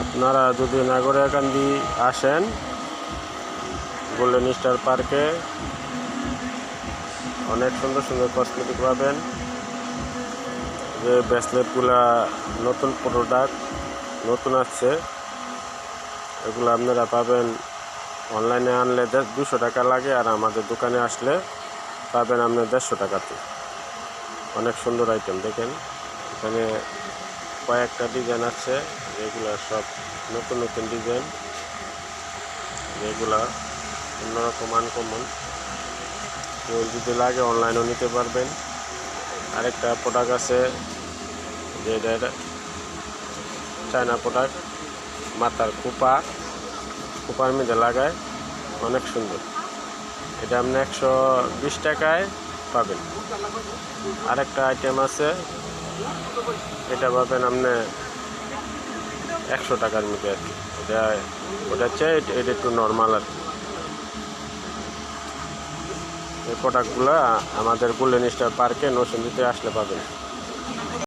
আপনারা যদি নাগরিয়াকান্দি আসেন গোল্ডেন স্টার পার্কে অনেক সুন্দর সুন্দর কসমেটিক পাবেন। যে ব্রেসলেটগুলা নতুন প্রোডাক্ট নতুন আসছে, এগুলো আপনারা পাবেন। অনলাইনে আনলে 200 টাকা লাগে, আর আমাদের দোকানে আসলে পাবেন আপনি 150 টাকাতে। অনেক সুন্দর আইটেম দেখেন, এখানে কয়েকটা ডিজাইন আছে, যেগুলা সব নতুন নতুন ডিজাইন, যেগুলা অন্যরকম আনকমন। কেউ যদি লাগে অনলাইনেও নিতে পারবেন। আরেকটা প্রোডাক্ট আছে যে এটা চায়না প্রোডাক্ট, মাথার খোপার মধ্যে লাগায়, অনেক সুন্দর। এটা আপনি 120 টাকায় পাবেন। আরেকটা আইটেম আছে, এটা পাবেন আপনি 100 টাকার মধ্যে আর কি। ওটা হচ্ছে এটা একটু নর্মাল আর কি। এই প্রোডাক্টগুলো আমাদের গোল্ডেন স্টার পার্কে নরসিংদীতে আসলে পাবেন।